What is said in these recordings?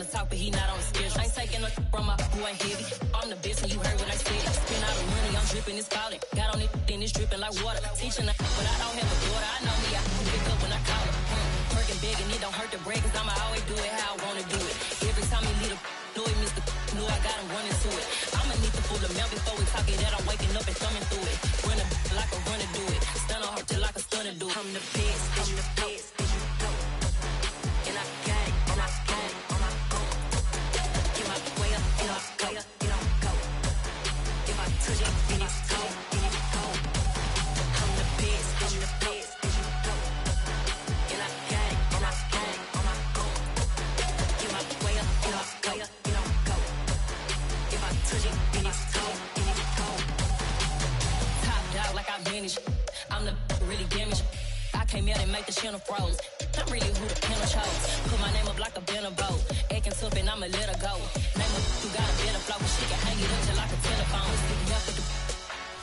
talk, but he not on the schedule. I ain't taking no from my who ain't heavy. I'm the best and you heard what I said. Spend all the money, I'm dripping, it's falling. Got on it, then it's dripping like water. Teaching her, but I don't have a daughter. I know me, I can pick up when I call her. Working big and it don't hurt to break, cause I'ma always do it how I wanna do it. Every time he lead a know it, Mr. Know I got him running to it. I'ma need to pull the mouth before we talk it that I'm waking up and thumbing through it. Run a like a runner do it. Stun on her till like a stunner do it. I'm the best, I'm the best. And I got it, and I got it, and I go. Get my way up, and I go, and I go. If I touch it, then it's go, then it's go. I'm the best, I'm the best. And I got it, and I got it, and I go. Get my way up, and I go, and I go. If I touch it, then it's go, then it's go. Top dog like I vanished. I'm the really damaged. I came out and make the channel froze. I'm really who the panel chose. Put my name up like a banner boat. Acting tough and I'ma let her go. Name her who got a better flow. She can hang it up just like a telephone. Stick me up with the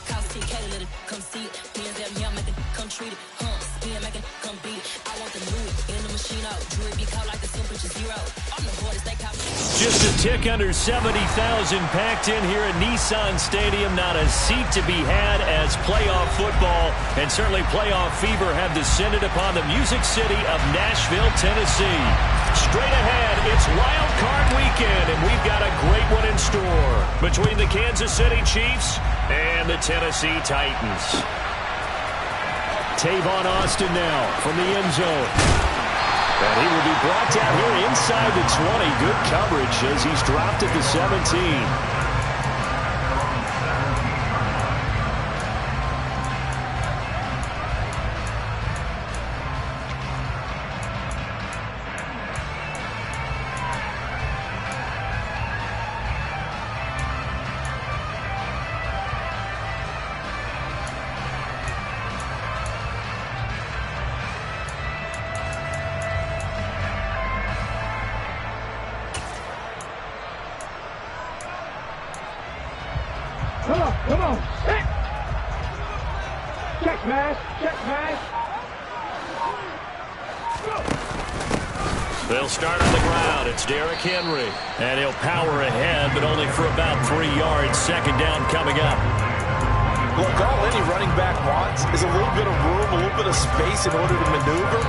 cost TK to let it come see it. Hands out here, make it come treat it. Spin, make it come beat it. I want the new in the machine out. Jewelry be caught like the temperature zero. I'm the hardest they caught. Just a tick under 70,000 packed in here at Nissan Stadium. Not a seat to be had as playoff football and certainly playoff fever have descended upon the Music City of Nashville, Tennessee. Straight ahead, it's Wild Card Weekend, and we've got a great one in store between the Kansas City Chiefs and the Tennessee Titans. Tavon Austin now from the end zone. And he will be brought down here inside the 20. Good coverage as he's dropped at the 17. Come on. Hey. Check pass. They'll start on the ground. It's Derrick Henry. And he'll power ahead, but only for about 3 yards. Second down coming up. Look, all any running back wants is a little bit of room, a little bit of space in order to maneuver.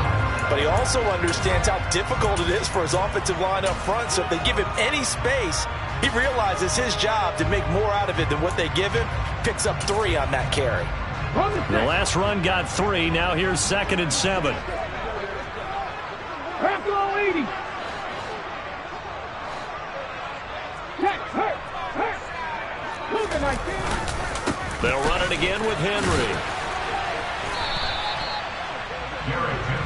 But he also understands how difficult it is for his offensive line up front. So if they give him any space, he realizes his job to make more out of it than what they give him. Picks up 3 on that carry. The last run got 3. Now here's 2nd and 7. They'll run it again with Henry.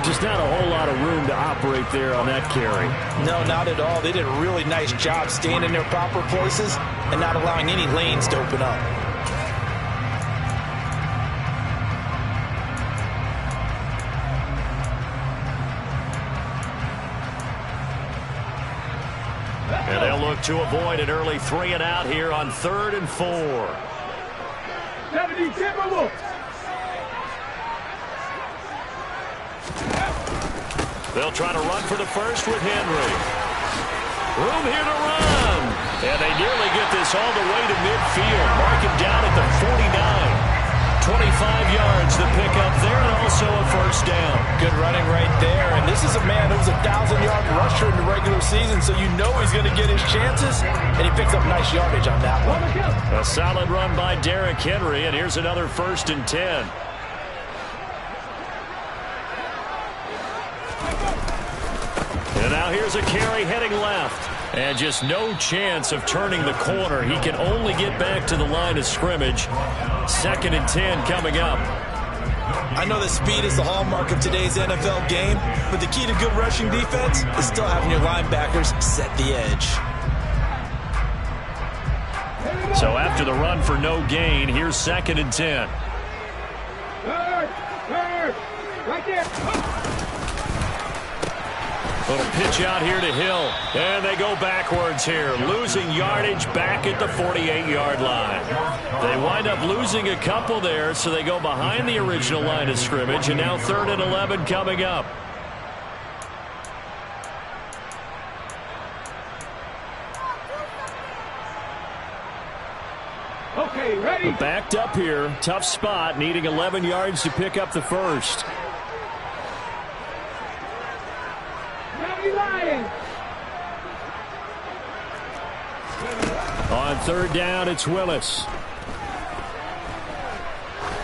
Just not a whole lot of room to operate there on that carry. No, not at all. They did a really nice job staying in their proper places and not allowing any lanes to open up. And they'll look to avoid an early 3 and out here on 3rd and 4. 70, Timberwolves. They'll try to run for the first with Henry. Room here to run. And they nearly get this all the way to midfield. Mark him down at the 49. 25 yards the pickup there, and also a first down. Good running right there. And this is a man who was a 1,000-yard rusher in the regular season, so you know he's going to get his chances. And he picks up nice yardage on that one. A solid run by Derrick Henry, and here's another 1st and 10. And now here's a carry heading left. And just no chance of turning the corner. He can only get back to the line of scrimmage. 2nd and 10 coming up. I know that speed is the hallmark of today's NFL game, but the key to good rushing defense is still having your linebackers set the edge. So after the run for no gain, here's 2nd and 10. Right there. Little pitch out here to Hill. And they go backwards here. Losing yardage back at the 48-yard line. They wind up losing a couple there, so they go behind the original line of scrimmage. And now 3rd and 11 coming up. Okay, ready? Backed up here. Tough spot. Needing 11 yards to pick up the first. Ready, Lions. On third down, it's Willis.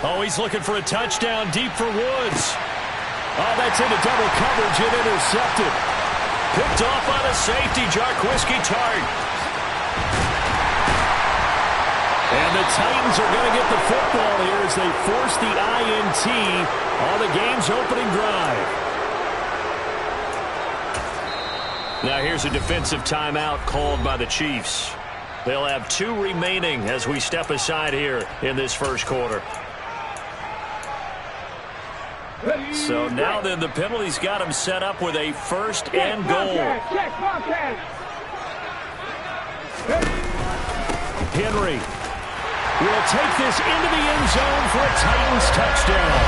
Oh, he's looking for a touchdown deep for Woods. Oh, that's into double coverage and intercepted. Picked off on a safety, Jarquiski Tartt. And the Titans are going to get the football here as they force the INT on the game's opening drive. Now here's a defensive timeout called by the Chiefs. They'll have 2 remaining as we step aside here in this first quarter. So now then the penalty's got him set up with a first and goal. Henry will take this into the end zone for a Titans touchdown.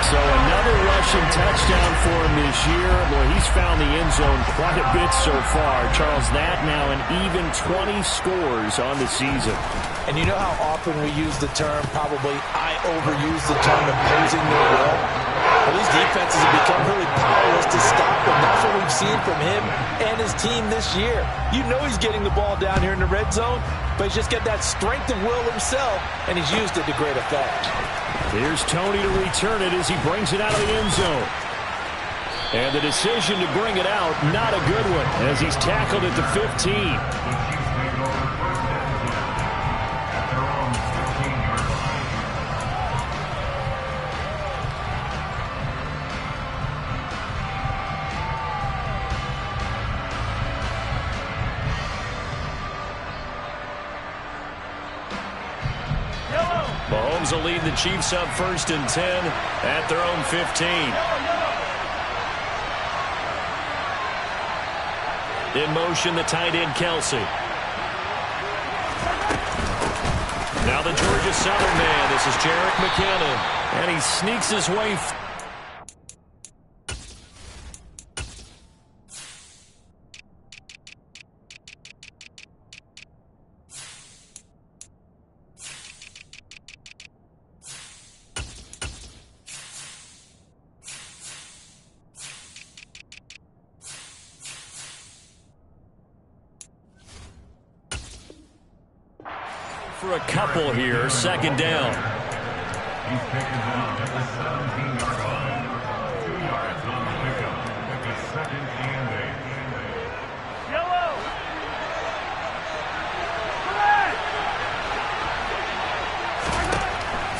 So another rushing touchdown for him this year. Boy, he's found the end zone quite a bit so far. Charles, that now an even 20 scores on the season. And you know how often we use the term, probably I overuse the term, imposing their will? Well, these defenses have become really powerless to stop them. That's what we've seen from him and his team this year. You know he's getting the ball down here in the red zone, but he's just got that strength of will himself, and he's used it to great effect. Here's Tony to return it as he brings it out of the end zone. And the decision to bring it out, not a good one, as he's tackled at the 15. Mahomes will lead the Chiefs up 1st and 10 at their own 15. In motion, the tight end, Kelsey. Now the Georgia Southern man. This is Jerick McKinnon. And he sneaks his way. For a couple here, 2nd down. He's taken down at the 17-yard line. 2 yards on the pickup. It's a 2nd and 8. Yellow.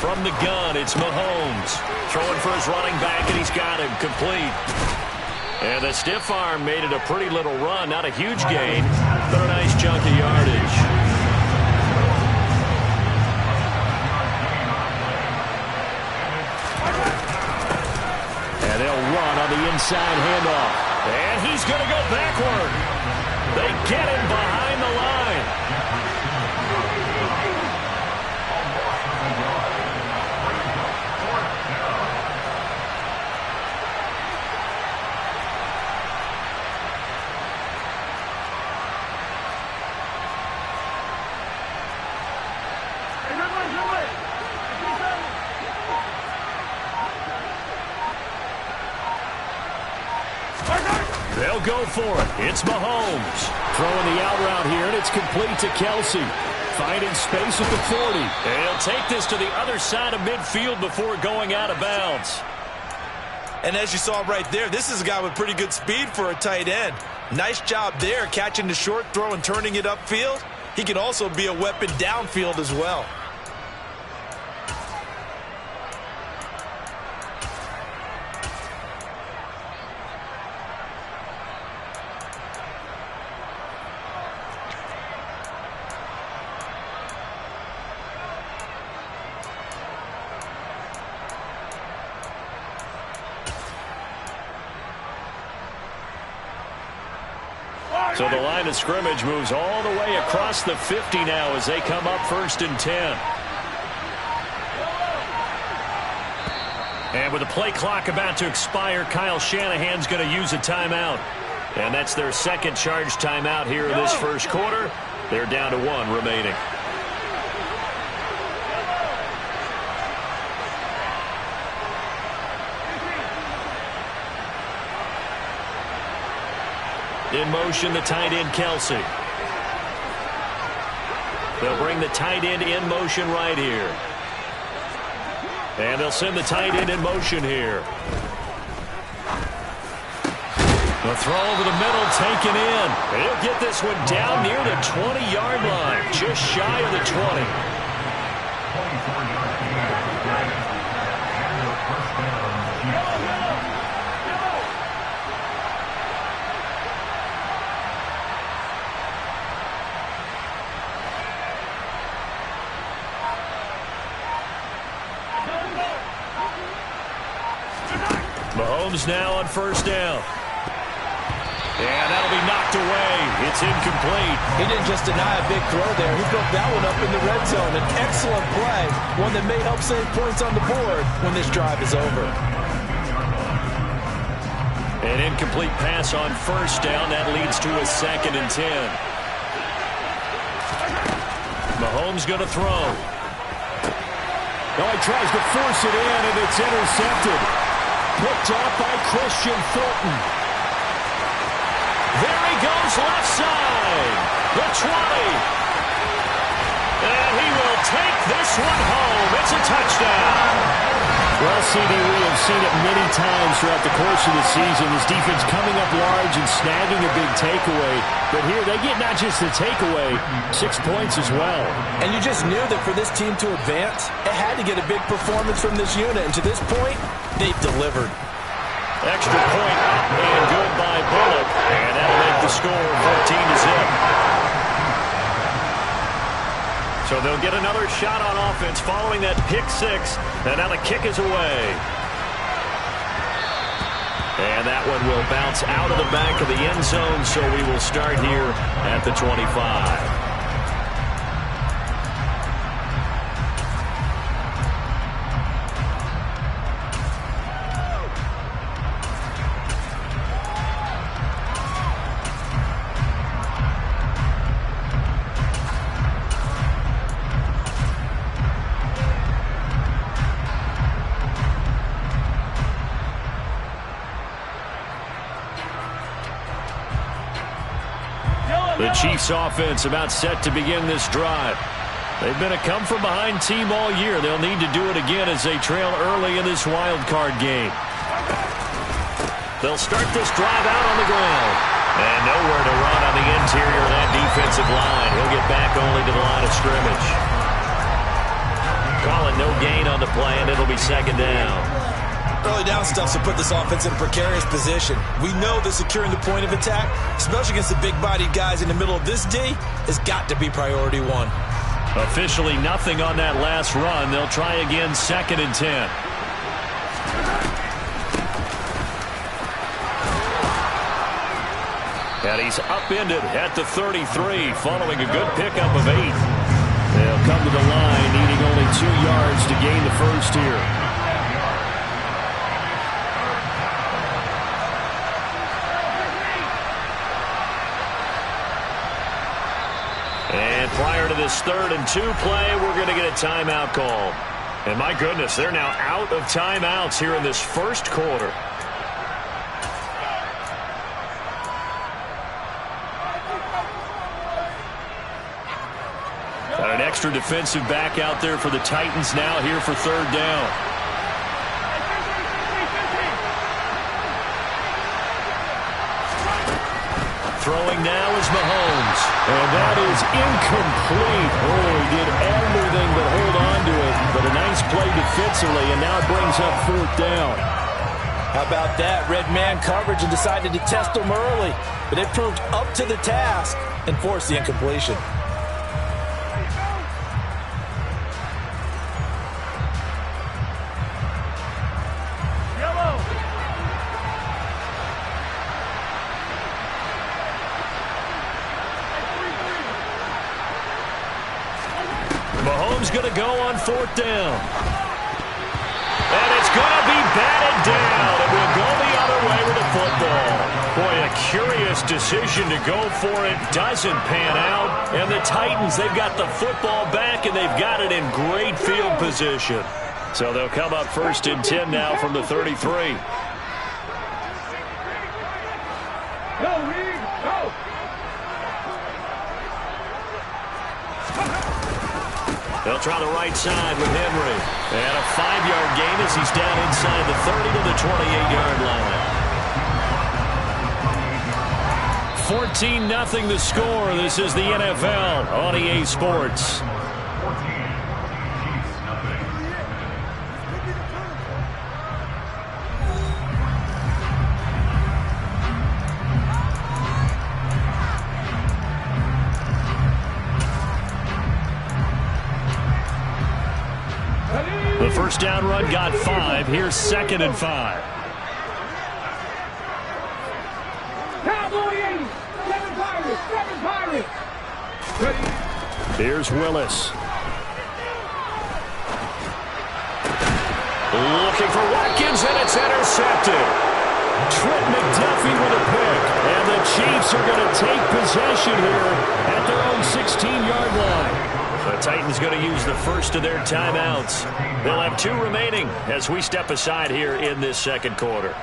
From the gun, it's Mahomes. Throwing for his running back, and he's got him complete. And the stiff arm made it a pretty little run. Not a huge gain, but a nice chunk of yardage. And they'll run on the inside handoff. And he's going to go backward. They get him behind the line. They'll go for it. It's Mahomes. Throwing the out route here, and it's complete to Kelsey. Finding space at the 40. And he'll take this to the other side of midfield before going out of bounds. And as you saw right there, this is a guy with pretty good speed for a tight end. Nice job there, catching the short throw and turning it upfield. He can also be a weapon downfield as well. So the line of scrimmage moves all the way across the 50 now as they come up 1st and 10. And with the play clock about to expire, Kyle Shanahan's going to use a timeout. And that's their second charge timeout here in this first quarter. They're down to 1 remaining. In motion, the tight end, Kelsey. They'll bring the tight end in motion right here. And they'll send the tight end in motion here. The throw over the middle, taken in. He'll get this one down near the 20-yard line, just shy of the 20. 24-yard gain. And the first down, Mahomes now on first down. And that'll be knocked away. It's incomplete. He didn't just deny a big throw there. He broke that one up in the red zone. An excellent play, one that may help save points on the board when this drive is over. An incomplete pass on first down. That leads to a 2nd and 10. Mahomes going to throw. Oh, he tries to force it in, and it's intercepted. Picked off by Christian Fulton. There he goes, left side. The 20. And he will take this one home. It's a touchdown. Well, CD, we have seen it many times throughout the course of the season. This defense coming up large and snagging a big takeaway. But here, they get not just the takeaway, 6 points as well. And you just knew that for this team to advance, it had to get a big performance from this unit. And to this point, they've delivered. Extra point and good by Bullock. And that'll make the score 14-0. So they'll get another shot on offense following that pick six. And now the kick is away. And that one will bounce out of the back of the end zone. So we will start here at the 25. The Chiefs offense about set to begin this drive. They've been a come-from-behind team all year. They'll need to do it again as they trail early in this wild card game. They'll start this drive out on the ground. And nowhere to run on the interior of that defensive line. He'll get back only to the line of scrimmage. Calling no gain on the play, and it'll be 2nd down. Early down stuff to put this offense in a precarious position. We know that securing the point of attack, especially against the big-bodied guys in the middle of this D, has got to be priority one. Officially nothing on that last run. They'll try again, 2nd and 10. And he's upended at the 33 following a good pickup of 8. They'll come to the line needing only 2 yards to gain the first here. And prior to this 3rd and 2 play, we're going to get a timeout call. And my goodness, they're now out of timeouts here in this first quarter. Got an extra defensive back out there for the Titans now here for 3rd down. Throwing now is Mahomes. And that is incomplete. Oh, he did everything but hold on to it. But a nice play defensively, and now it brings up 4th down. How about that? Red man coverage and decided to test them early. But they proved up to the task and forced the incompletion. Mahomes going to go on 4th down. And it's going to be batted down. It will go the other way with the football. Boy, a curious decision to go for it. Doesn't pan out. And the Titans, they've got the football back, and they've got it in great field position. So they'll come up 1st and 10 now from the 33. They'll try the right side with Henry. And a 5-yard gain as he's down inside the 30 to the 28-yard line. 14-0 the score. This is the NFL on EA Sports. The first down run got 5. Here's 2nd and 5. Cowboy 80. 7 Pirates. 7 Pirates. Here's Willis. Looking for Watkins, and it's intercepted. Trent McDuffie with a pick. And the Chiefs are going to take possession here at their own 16-yard line. The Titans going to use the first of their timeouts. They'll have 2 remaining as we step aside here in this second quarter.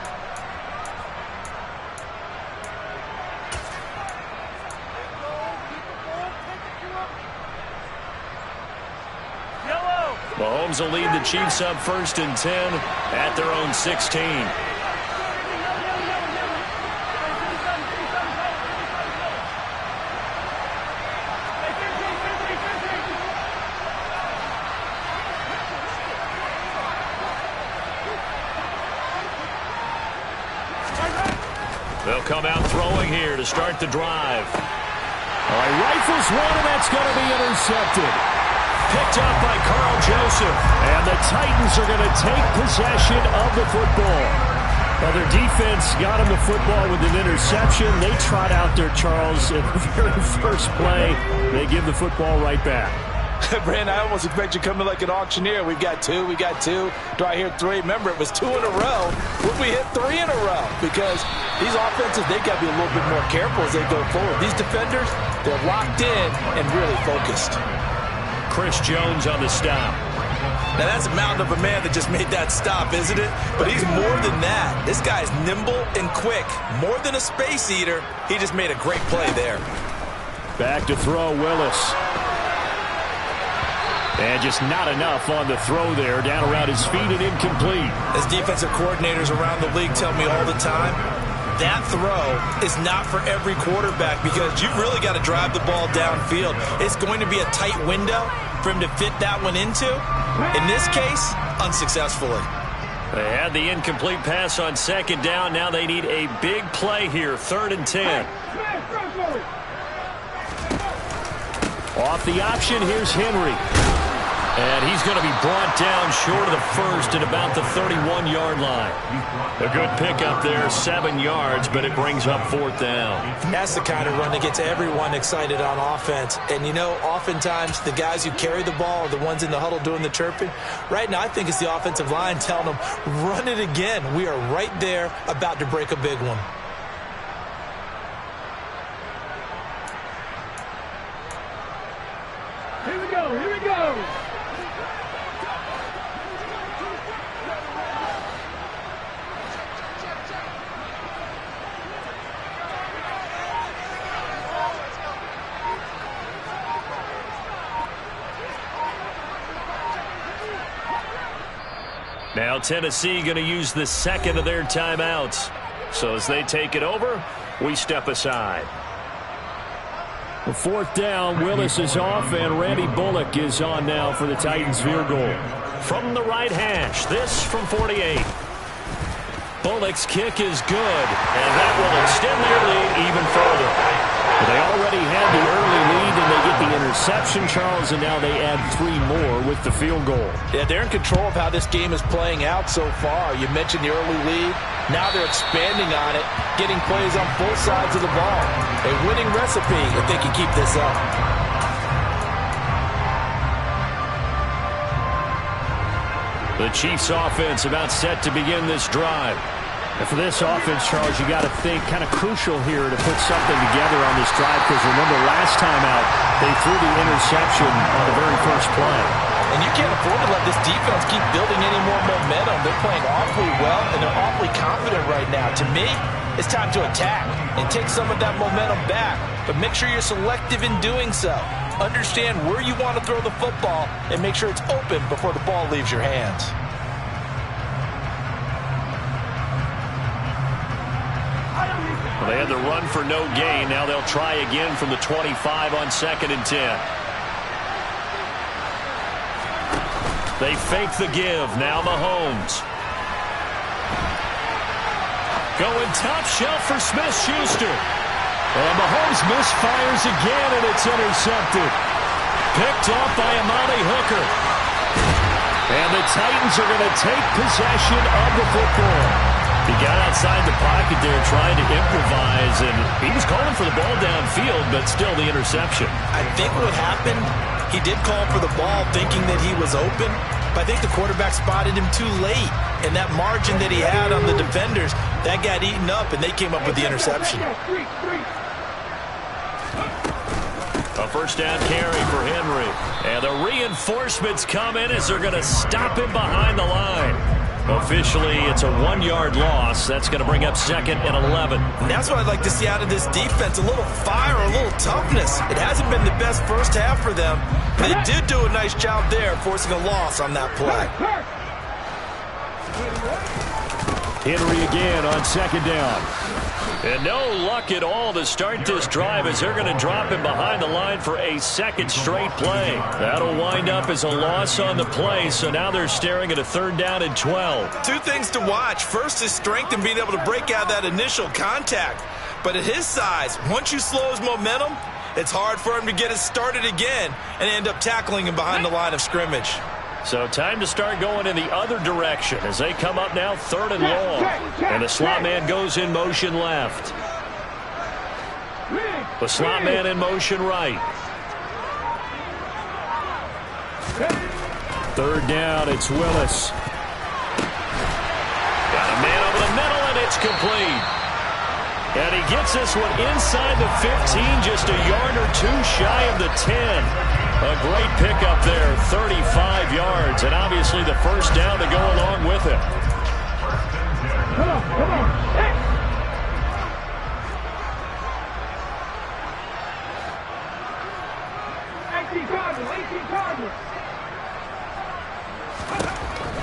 Mahomes will lead the Chiefs up 1st and 10 at their own 16. They'll come out throwing here to start the drive. All right, rifles one, and that's going to be intercepted. Picked up by Carl Joseph. And the Titans are going to take possession of the football. Well, their defense got them the football with an interception. They trot out there, Charles, in the very first play. They give the football right back. Brandon, I almost expect you coming like an auctioneer. We've got 2, we got 2. Do I hear 3? Remember, it was 2 in a row. Would we hit 3 in a row? Because these offenses, they got to be a little bit more careful as they go forward. These defenders, they're locked in and really focused. Chris Jones on the stop. Now, that's a mountain of a man that just made that stop, isn't it? But he's more than that. This guy's nimble and quick. More than a space eater. He just made a great play there. Back to throw, Willis. And just not enough on the throw there. Down around his feet and incomplete. As defensive coordinators around the league tell me all the time, that throw is not for every quarterback because you've really got to drive the ball downfield. It's going to be a tight window for him to fit that one into. In this case, unsuccessfully. They had the incomplete pass on 2nd down. Now they need a big play here. 3rd and 10. Off the option, here's Henry. And he's going to be brought down short of the first at about the 31-yard line. A good pickup there, 7 yards, but it brings up 4th down. That's the kind of run that gets everyone excited on offense. And, you know, oftentimes the guys who carry the ball are the ones in the huddle doing the chirping. Right now, I think it's the offensive line telling them, run it again. We are right there about to break a big one. Here we go. Here we go. Now Tennessee going to use the 2nd of their timeouts. So as they take it over, we step aside. The 4th down, Willis is off, and Randy Bullock is on now for the Titans field goal. From the right hash, this from 48. Bullock's kick is good, and that will extend their lead even further. They already had the early lead, and they get the interception, Charles, and now they add 3 more with the field goal. Yeah, they're in control of how this game is playing out so far. You mentioned the early lead. Now they're expanding on it, getting plays on both sides of the ball. A winning recipe if they can keep this up. The Chiefs offense about set to begin this drive. And for this offense, Charles, you got to think kind of crucial here to put something together on this drive because remember last time out they threw the interception on the very first play. And you can't afford to let this defense keep building any more momentum. They're playing awfully well and they're awfully confident right now. To me, it's time to attack and take some of that momentum back. But make sure you're selective in doing so. understand where you want to throw the football and make sure it's open before the ball leaves your hands. Well, they had the run for no gain. Now they'll try again from the 25 on 2nd and 10. They fake the give. Now Mahomes. Going top shelf for Smith-Schuster. And Mahomes misfires again, and it's intercepted. Picked off by Amani Hooker. And the Titans are going to take possession of the football. He got outside the pocket there trying to improvise, and he was calling for the ball downfield, but still the interception. I think what happened, he did call for the ball thinking that he was open, but I think the quarterback spotted him too late. And that margin that he had on the defenders, that got eaten up, and they came up with the interception. A first down carry for Henry. And the reinforcements come in as they're going to stop him behind the line. Officially, it's a 1-yard loss. That's going to bring up 2nd and 11. And that's what I'd like to see out of this defense, a little fire, a little toughness. It hasn't been the best first half for them, but they did do a nice job there, forcing a loss on that play. Henry again on 2nd down. And no luck at all to start this drive as they're going to drop him behind the line for a 2nd straight play. That'll wind up as a loss on the play, so now they're staring at a 3rd down and 12. Two things to watch. First is strength and being able to break out that initial contact. But at his size, once you slow his momentum, it's hard for him to get it started again and end up tackling him behind the line of scrimmage. So time to start going in the other direction as they come up now 3rd and long. And the slot man goes in motion left. The slot man in motion right. 3rd down, it's Willis. Got a man over the middle, and it's complete. And he gets this one inside the 15, just a yard or two shy of the 10. A great pickup there, 35 yards, and obviously the first down to go along with it. Come on, come on. Hey.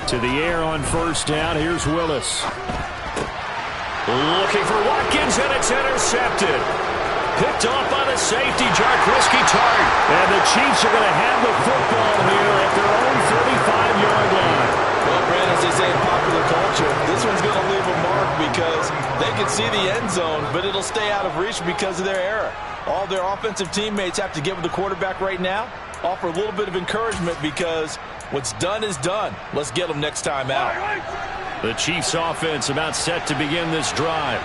To the air on first down, here's Willis. Looking for Watkins, and it's intercepted. Picked off by the safety, Jaquiski Tartt. And the Chiefs are going to have the football here at their own 35-yard line. Well, Brad, as they say in popular culture, this one's going to leave a mark because they can see the end zone, but it'll stay out of reach because of their error. All their offensive teammates have to get with the quarterback right now, offer a little bit of encouragement because what's done is done. Let's get them next time out. The Chiefs offense about set to begin this drive.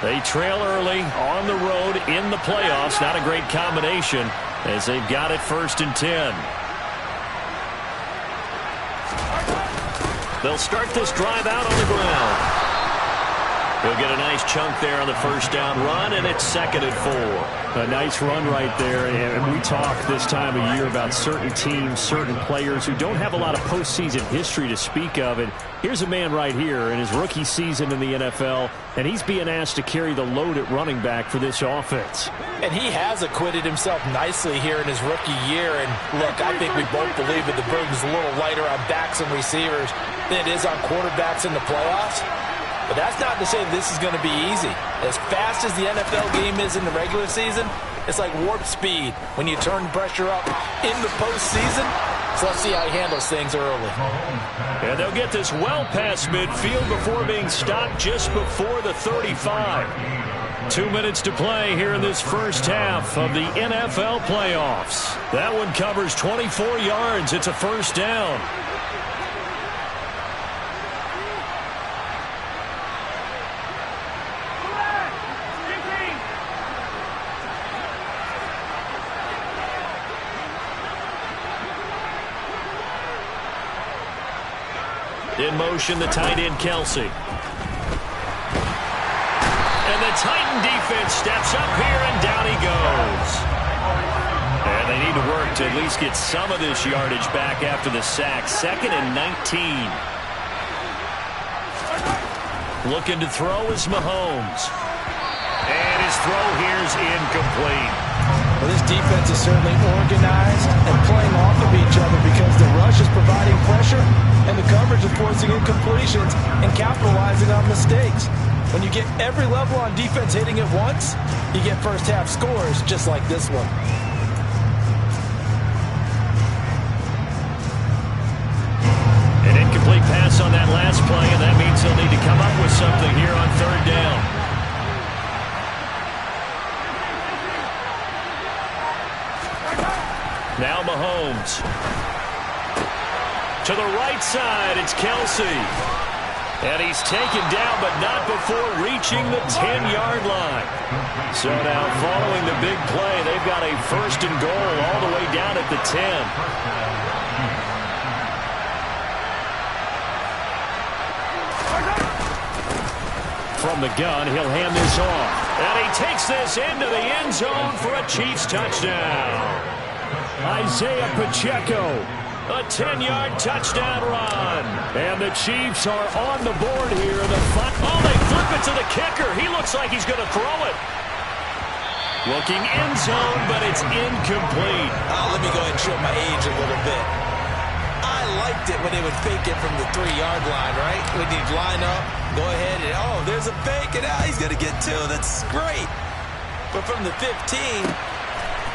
They trail early on the road in the playoffs. Not a great combination as they've got it 1st and 10. They'll start this drive out on the ground. They'll get a nice chunk there on the first down run, and it's 2nd and 4. A nice run right there, and we talk this time of year about certain teams, certain players who don't have a lot of postseason history to speak of, and here's a man right here in his rookie season in the NFL, and he's being asked to carry the load at running back for this offense. And he has acquitted himself nicely here in his rookie year, and look, I think we both believe that the burden's a little lighter on backs and receivers than it is on quarterbacks in the playoffs. But that's not to say this is going to be easy. As fast as the NFL game is in the regular season, it's like warp speed when you turn pressure up in the postseason. So let's see how he handles things early. And they'll get this well past midfield before being stopped just before the 35. 2 minutes to play here in this first half of the NFL playoffs. That one covers 24 yards. It's a first down. In motion, the tight end, Kelce. And the Titan defense steps up here, and down he goes. And they need to work to at least get some of this yardage back after the sack. 2nd and 19. Looking to throw is Mahomes. And his throw here is incomplete. Well, this defense is certainly organized and playing off of each other because the rush is providing pressure and the coverage is forcing incompletions and capitalizing on mistakes. When you get every level on defense hitting at once, you get first half scores just like this one. An incomplete pass on that last play, and that means they'll need to come up with something here on third down. Now Mahomes. To the right side, it's Kelsey. And he's taken down, but not before reaching the 10-yard line. So now, following the big play, they've got a first and goal all the way down at the 10. From the gun, he'll hand this off. And he takes this into the end zone for a Chiefs touchdown. Isaiah Pacheco, a 10-yard touchdown run. And the Chiefs are on the board here. Oh, they flip it to the kicker. He looks like he's going to throw it. Looking end zone, but it's incomplete. Let me go ahead and show my age a little bit. I liked it when they would fake it from the 3-yard line, right? When you'd line up, go ahead and, oh, there's a fake, and he's going to get 2. That's great. But from the 15,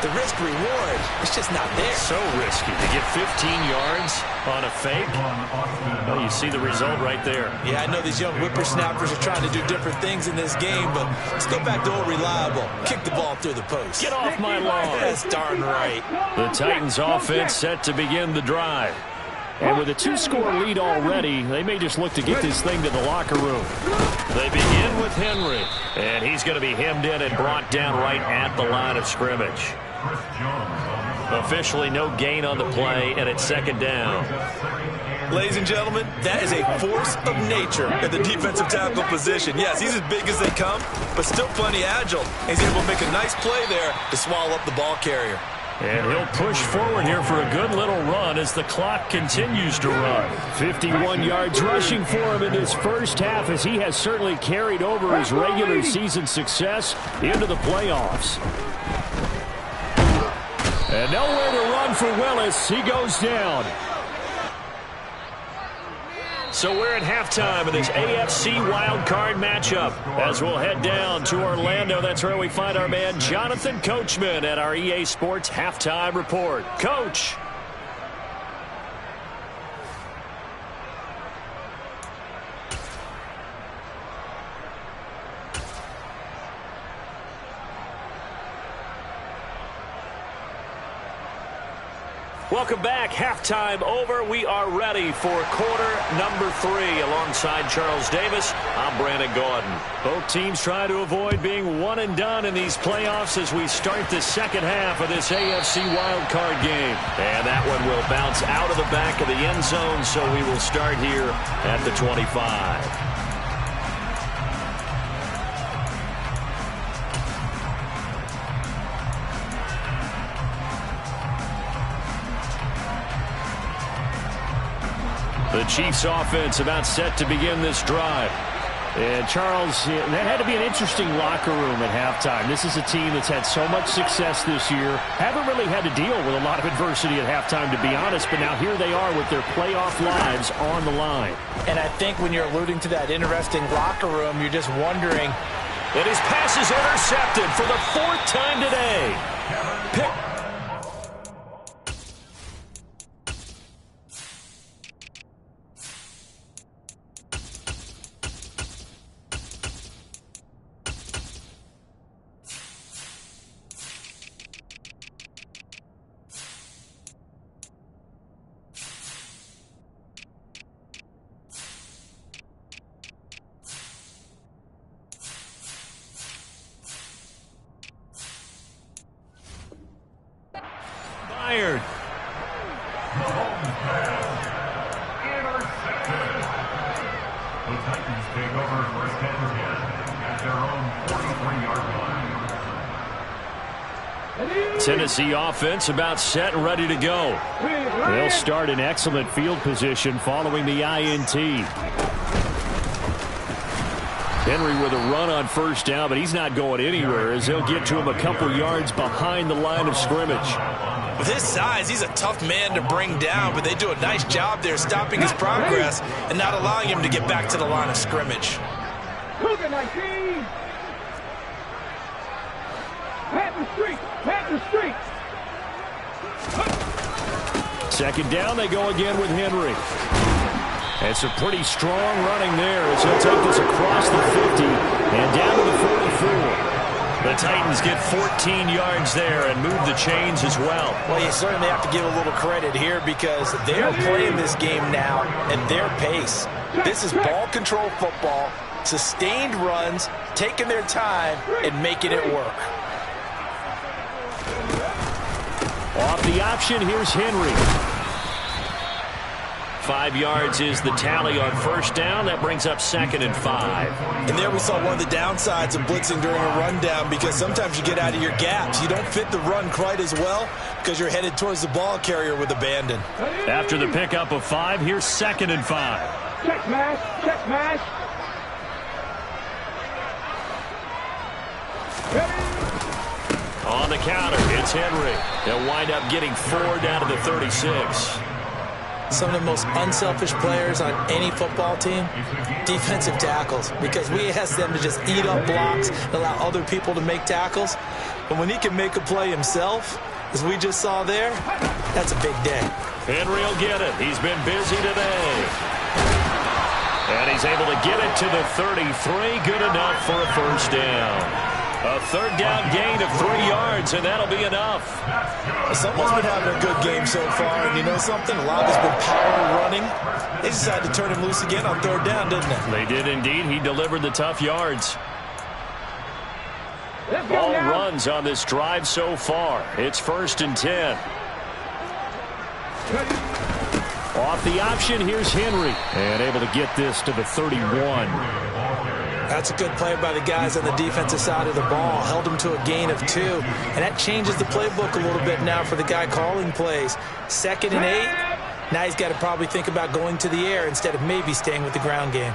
the risk-reward, it's just not there. So risky to get 15 yards on a fake. Well, you see the result right there. Yeah, I know these young whippersnappers are trying to do different things in this game, but let's go back to old reliable. Kick the ball through the post. Get off my lawn. That's darn right. The Titans offense set to begin the drive. And with a 2-score lead already, they may just look to get this thing to the locker room. They begin with Henry, and he's going to be hemmed in and brought down right at the line of scrimmage. Officially no gain on the play, and it's second down. Ladies and gentlemen, that is a force of nature at the defensive tackle position. Yes, he's as big as they come, but still plenty agile. He's able to make a nice play there to swallow up the ball carrier. And he'll push forward here for a good little run as the clock continues to run. 51 yards rushing for him in this first half, as he has certainly carried over his regular season success into the playoffs. And nowhere to run for Willis. He goes down. So we're at halftime of this AFC wildcard matchup. As we'll head down to Orlando, that's where we find our man Jonathan Coachman at our EA Sports Halftime Report. Coach. Welcome back. Halftime over. We are ready for quarter number 3. Alongside Charles Davis, I'm Brandon Gordon. Both teams try to avoid being one and done in these playoffs as we start the second half of this AFC wildcard game. And that one will bounce out of the back of the end zone, so we will start here at the 25. The Chiefs offense about set to begin this drive. And Charles, that had to be an interesting locker room at halftime. This is a team that's had so much success this year. Haven't really had to deal with a lot of adversity at halftime, to be honest. But now here they are with their playoff lives on the line. And I think when you're alluding to that interesting locker room, you're just wondering. And his pass is intercepted for the 4th time today. Fired. Intercepted. The Titans take over first and 10 at their own 43-yard line. Tennessee offense about set and ready to go. They'll start in excellent field position following the INT. Henry with a run on first down, but he's not going anywhere as they'll get to him a couple yards behind the line of scrimmage. With his size, he's a tough man to bring down, but they do a nice job there stopping his progress and not allowing him to get back to the line of scrimmage. Cougar 19. Panther Street. Second down, they go again with Henry. And some pretty strong running there as he'll take this across the 50 and down to the 44. The Titans get 14 yards there and move the chains as well. Well, you certainly have to give a little credit here because they're playing this game now at their pace. This is ball control football, sustained runs, taking their time and making it work. Off the option, here's Henry. 5 yards is the tally on first down. That brings up 2nd and 5. And there we saw one of the downsides of blitzing during a rundown because sometimes you get out of your gaps. You don't fit the run quite as well because you're headed towards the ball carrier with abandon. After the pickup of 5, here's 2nd and 5. Check mash. On the counter, it's Henry. They'll wind up getting 4 down to the 36. Some of the most unselfish players on any football team, defensive tackles, because we ask them to just eat up blocks and allow other people to make tackles. But when he can make a play himself, as we just saw there, that's a big day. Henry will get it. He's been busy today. And he's able to get it to the 33. Good enough for a first down. A third down gain of 3 yards, and that'll be enough. Someone's been having a good game so far, and you know something? A lot has been power running. They decided to turn him loose again on third down, didn't they? They did indeed. He delivered the tough yards. All runs on this drive so far. It's 1st and 10. Off the option, here's Henry. And able to get this to the 31. That's a good play by the guys on the defensive side of the ball. Held him to a gain of 2. And that changes the playbook a little bit now for the guy calling plays. 2nd and 8. Now he's got to probably think about going to the air instead of maybe staying with the ground game.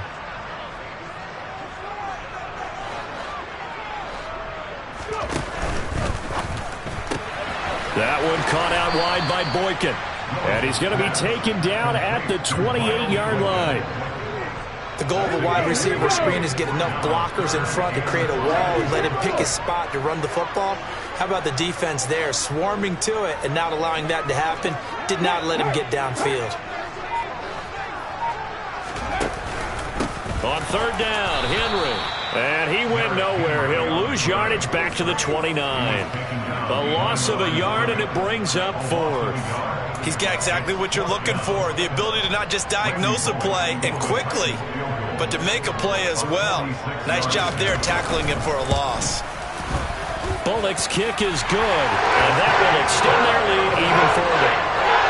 That one caught out wide by Boykin. And he's going to be taken down at the 28-yard line. The goal of a wide receiver screen is get enough blockers in front to create a wall and let him pick his spot to run the football. How about the defense there, swarming to it and not allowing that to happen? Did not let him get downfield. On third down, Henry. And he went nowhere. He'll lose yardage back to the 29. A loss of a yard, and it brings up 4th. He's got exactly what you're looking for, the ability to not just diagnose a play and quickly, but to make a play as well. Nice job there tackling him for a loss. Bullock's kick is good, and that will extend their lead even further.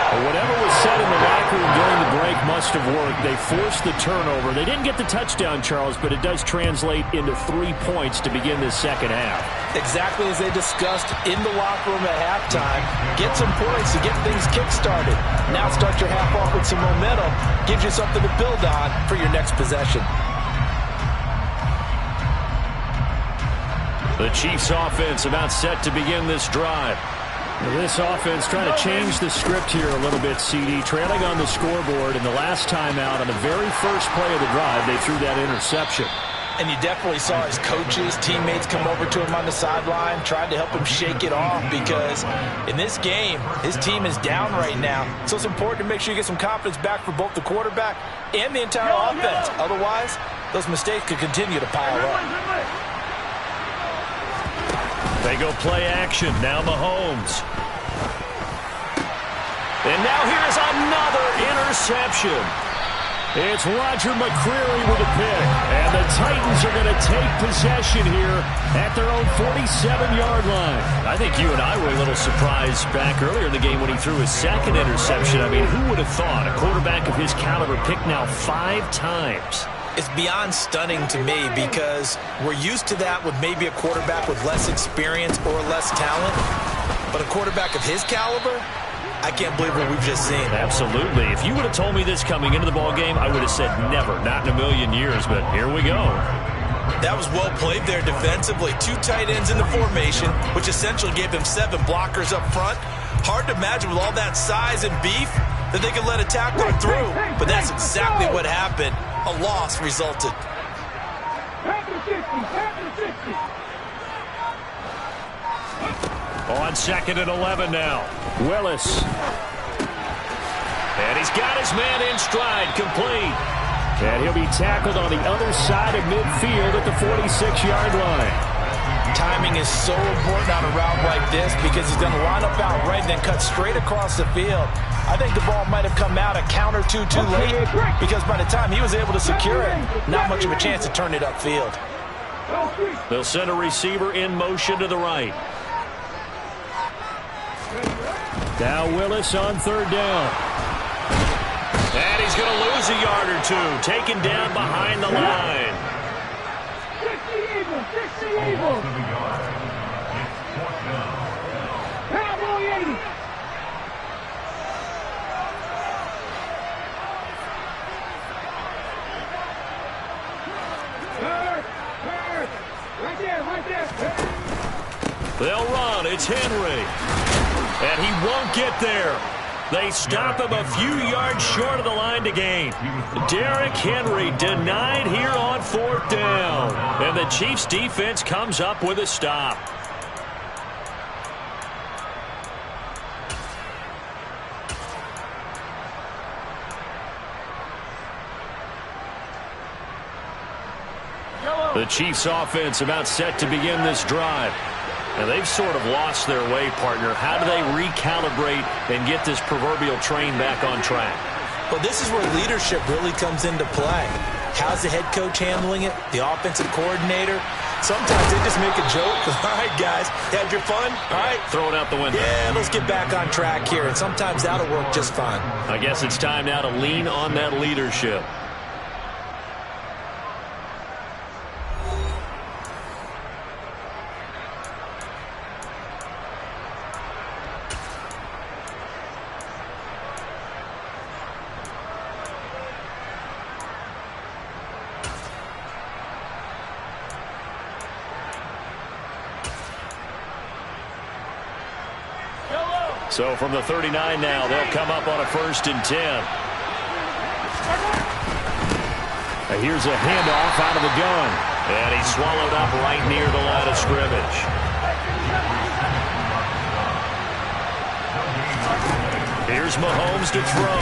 But whatever was said in the locker room during the break must have worked. They forced the turnover. They didn't get the touchdown, Charles, but it does translate into 3 points to begin this second half. Exactly as they discussed in the locker room at halftime. Get some points to get things kick-started. Now start your half off with some momentum. Gives you something to build on for your next possession. The Chiefs offense about set to begin this drive. This offense trying to change the script here a little bit, CD. Trailing on the scoreboard, and the last time out on the very first play of the drive, they threw that interception. And you definitely saw his coaches, teammates come over to him on the sideline, tried to help him shake it off because in this game, his team is down right now. So it's important to make sure you get some confidence back for both the quarterback and the entire offense. Otherwise, those mistakes could continue to pile up. They go play action. Now Mahomes. And now here's another interception. It's Roger McCreary with a pick. And the Titans are going to take possession here at their own 47-yard line. I think you and I were a little surprised back earlier in the game when he threw his second interception. I mean, who would have thought a quarterback of his caliber picked now 5 times? It's beyond stunning to me because we're used to that with maybe a quarterback with less experience or less talent. But a quarterback of his caliber, I can't believe what we've just seen. Absolutely. If you would have told me this coming into the ball game, I would have said never, not in a million years. But here we go. That was well played there defensively. 2 tight ends in the formation, which essentially gave them 7 blockers up front. Hard to imagine with all that size and beef that they could let a tackler through, but that's exactly what happened. A loss resulted. On 2nd and 11 now. Willis. And he's got his man in stride, complete. And he'll be tackled on the other side of midfield at the 46-yard line. Timing is so important on a route like this because he's going to line up out right and then cut straight across the field. I think the ball might have come out a count or two too late because by the time he was able to secure it, not much of a chance to turn it upfield. They'll send a receiver in motion to the right. Now Willis on 3rd down. And he's going to lose a yard or 2, taken down behind the line. They'll run. It's Henry. And he won't get there. They stop him a few yards short of the line to gain. Derrick Henry denied here on 4th down. And the Chiefs defense comes up with a stop. The Chiefs offense about set to begin this drive. And they've sort of lost their way, partner. How do they recalibrate and get this proverbial train back on track? Well, this is where leadership really comes into play. How's the head coach handling it? The offensive coordinator? Sometimes they just make a joke. All right, guys, had your fun? All right. Throw it out the window. Yeah, let's get back on track here. And sometimes that'll work just fine. I guess it's time now to lean on that leadership. So from the 39 now, they'll come up on a 1st and 10. Here's a handoff out of the gun. And he's swallowed up right near the line of scrimmage. Here's Mahomes to throw.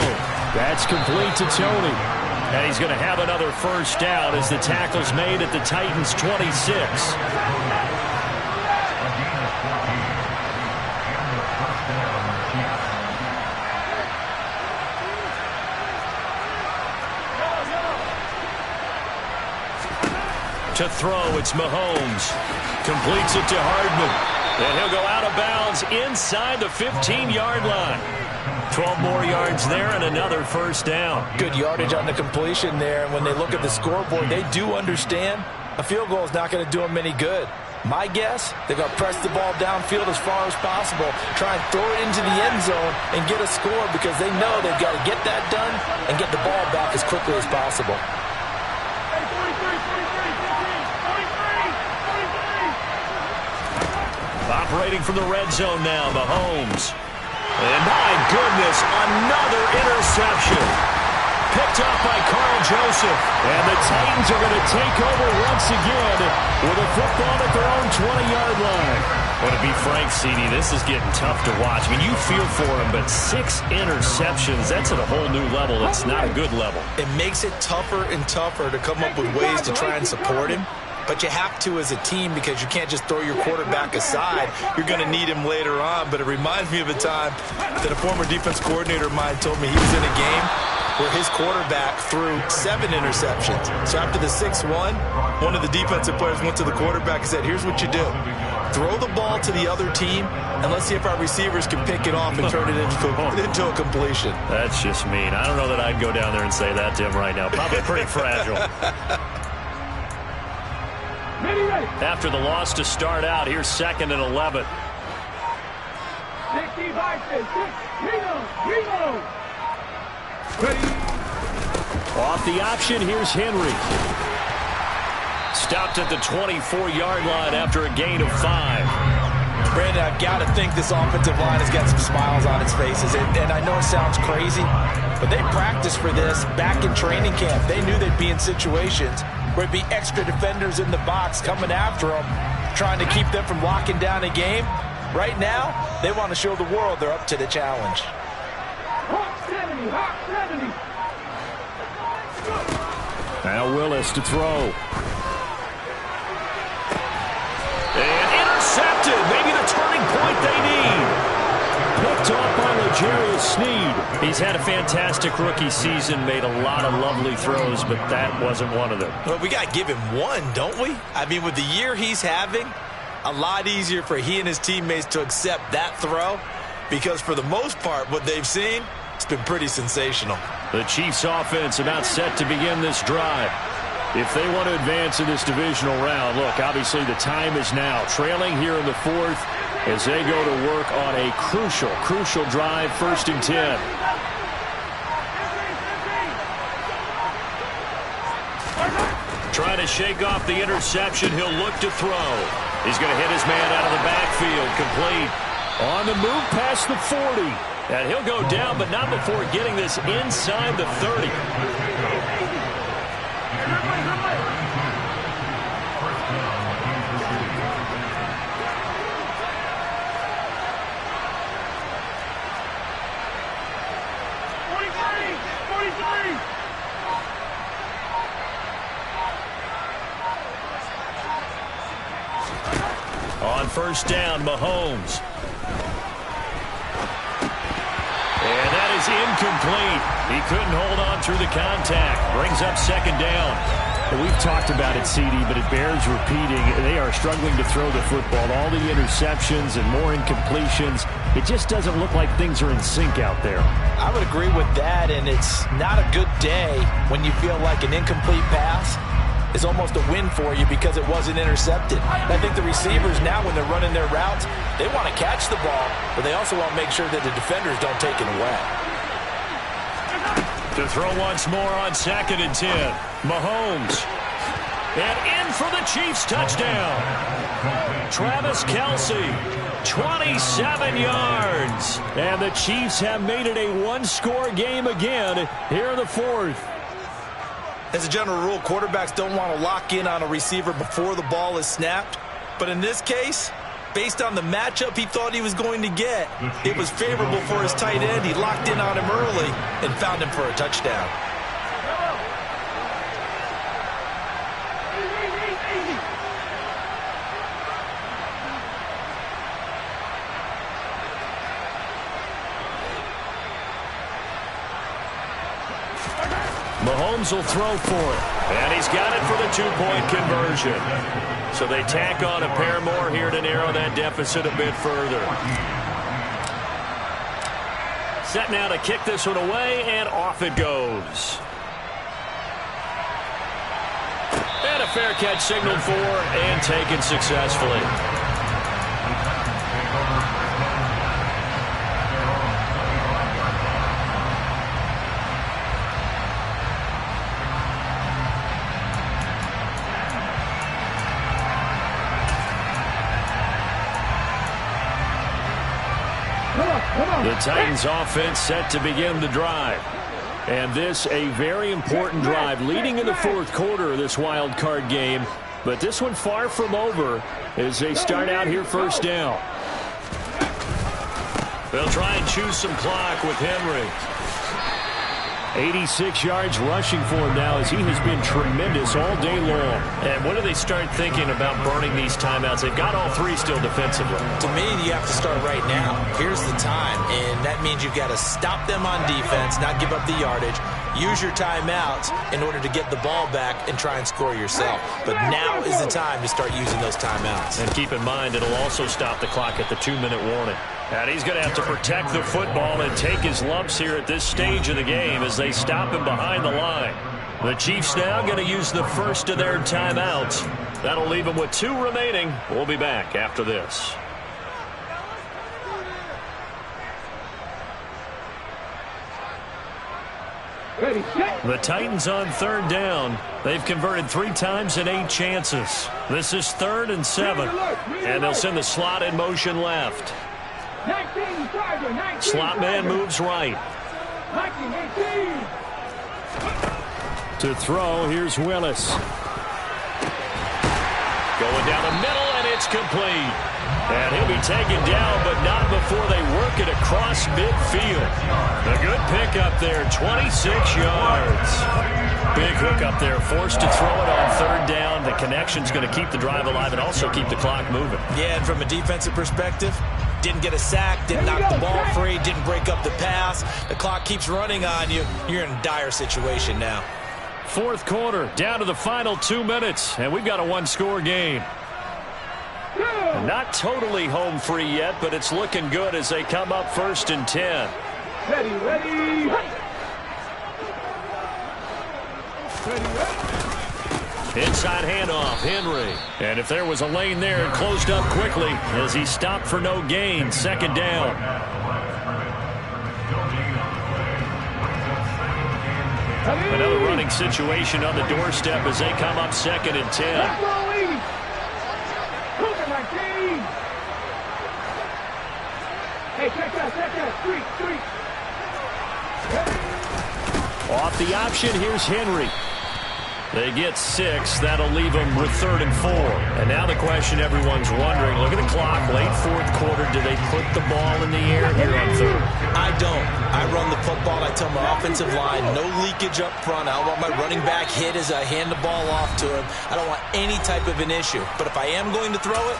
That's complete to Tony. And he's going to have another 1st down as the tackle's made at the Titans' 26. To throw, it's Mahomes. Completes it to Hardman. And he'll go out of bounds inside the 15-yard line. 12 more yards there and another 1st down. Good yardage on the completion there. And when they look at the scoreboard, they do understand a field goal is not going to do them any good. My guess, they're going to press the ball downfield as far as possible, try and throw it into the end zone and get a score because they know they've got to get that done and get the ball back as quickly as possible. Operating from the red zone now, Mahomes. And my goodness, another interception. Picked off by Carl Joseph. And the Titans are going to take over once again with a football at their own 20-yard line. Well, to be frank, CD, this is getting tough to watch. I mean, you feel for him, but 6 interceptions, that's at a whole new level. It's not a good level. It makes it tougher and tougher to come up with ways to try and support him. But you have to as a team because you can't just throw your quarterback aside. You're going to need him later on. But it reminds me of a time that a former defense coordinator of mine told me he was in a game where his quarterback threw 7 interceptions. So after the 6-1, one of the defensive players went to the quarterback and said, here's what you do. Throw the ball to the other team, and let's see if our receivers can pick it off and turn it into a completion. That's just mean. I don't know that I'd go down there and say that to him right now. Probably pretty fragile. After the loss to start out, here's 2nd and 11. Off the option, here's Henry. stopped at the 24-yard line after a gain of 5. Brandon, I've got to think this offensive line has got some smiles on its faces. And I know it sounds crazy, but they practiced for this back in training camp. They knew they'd be in situations where it'd be extra defenders in the box coming after them, trying to keep them from locking down a game. Right now, they want to show the world they're up to the challenge. Hawk 70, Hawk 70. Now Willis to throw. And intercepted. Maybe the turning point they need. Picked off by L'Jarius Sneed. He's had a fantastic rookie season, made a lot of lovely throws, but that wasn't one of them. Well, we got to give him one, don't we? I mean, with the year he's having, a lot easier for he and his teammates to accept that throw, because for the most part, what they've seen, it's been pretty sensational. The Chiefs offense about set to begin this drive. If they want to advance in this divisional round, look, obviously the time is now. Trailing here in the fourth as they go to work on a crucial drive, 1st and 10. Trying to shake off the interception. He'll look to throw. He's going to hit his man out of the backfield. Complete. On the move past the 40. And he'll go down, but not before getting this inside the 30. On 1st down, Mahomes. And that is incomplete. He couldn't hold on through the contact. Brings up 2nd down. We've talked about it, CD, but it bears repeating. They are struggling to throw the football. All the interceptions and more incompletions. It just doesn't look like things are in sync out there. I would agree with that, and it's not a good day when you feel like an incomplete pass is almost a win for you because it wasn't intercepted. And I think the receivers now, when they're running their routes, they want to catch the ball, but they also want to make sure that the defenders don't take it away. To throw once more on 2nd and 10. Mahomes. And in for the Chiefs touchdown. Travis Kelce. 27 yards. And the Chiefs have made it a one-score game again here in the fourth. As a general rule, quarterbacks don't want to lock in on a receiver before the ball is snapped. But in this case, based on the matchup he thought he was going to get, it was favorable for his tight end. He locked in on him early and found him for a touchdown. Mahomes will throw for it. And he's got it for the 2-point conversion. So they tack on a pair more here to narrow that deficit a bit further. Set now to kick this one away, and off it goes. And a fair catch signaled for and taken successfully. The Titans offense set to begin the drive. And this a very important drive leading in the fourth quarter of this wild card game. But this one far from over as they start out here 1st down. They'll try and choose some clock with Henry. 86 yards rushing for him now as he has been tremendous all day long. And when do they start thinking about burning these timeouts? They've got all 3 still defensively. To me, you have to start right now. Here's the time, and that means you've got to stop them on defense, not give up the yardage, use your timeouts in order to get the ball back and try and score yourself. But now is the time to start using those timeouts. And keep in mind, it'll also stop the clock at the 2-minute warning. And he's going to have to protect the football and take his lumps here at this stage of the game as they stop him behind the line. The Chiefs now going to use the first of their timeouts. That'll leave them with 2 remaining. We'll be back after this. Ready, set. The Titans on third down. They've converted 3 times in 8 chances. This is 3rd and 7. And they'll send the slot in motion left. 19, Tiger, 19. Slot man moves right. 19, 18. To throw, here's Willis. Going down the middle, and it's complete. And he'll be taken down, but not before they work it across midfield. A good pickup there, 26 yards. Big hook up there, forced to throw it on third down. The connection's going to keep the drive alive and also keep the clock moving. Yeah, and from a defensive perspective, didn't get a sack, didn't knock the ball free, didn't break up the pass. The clock keeps running on you. You're in a dire situation now. Fourth quarter, down to the final 2 minutes, and we've got a one-score game. Not totally home free yet, but it's looking good as they come up 1st and 10. Ready, ready. Inside handoff, Henry. And if there was a lane there, it closed up quickly as he stopped for no gain. 2nd down. Another running situation on the doorstep as they come up 2nd and 10. Let's go, East. Look at my team. Hey, check that. Street. Off the option, here's Henry. They get 6. That'll leave them with 3rd and 4. And now the question everyone's wondering, look at the clock, late 4th quarter. Do they put the ball in the air here on 3rd? I don't. I run the football. I tell my offensive line, no leakage up front. I don't want my running back hit as I hand the ball off to him. I don't want any type of an issue. But if I am going to throw it,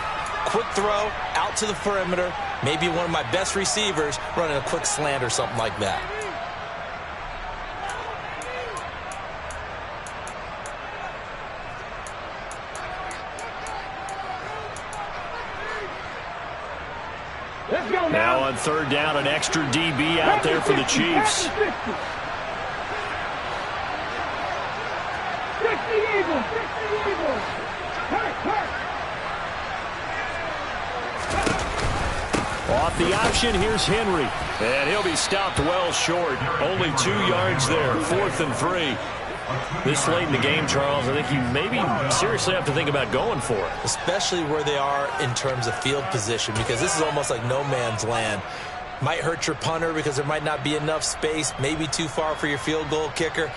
quick throw, out to the perimeter, maybe one of my best receivers running a quick slant or something like that. Let's go Now on 3rd down, an extra DB out there for the Chiefs. 60 Eagles. Off the option, here's Henry. And he'll be stopped well short. Only 2 yards there, 4th and 3. This late in the game, Charles, I think you maybe seriously have to think about going for it. Especially where they are in terms of field position, because this is almost like no man's land. Might hurt your punter because there might not be enough space, maybe too far for your field goal kicker.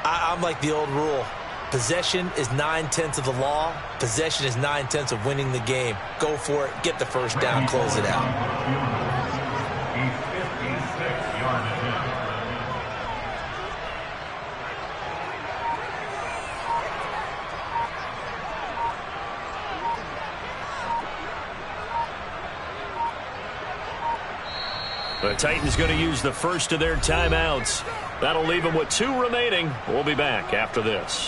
I'm like the old rule. Possession is 9/10 of the law. Possession is 9/10 of winning the game. Go for it, get the first down, close it out. He's 56 yards in. The Titans going to use the first of their timeouts. That'll leave them with 2 remaining. We'll be back after this.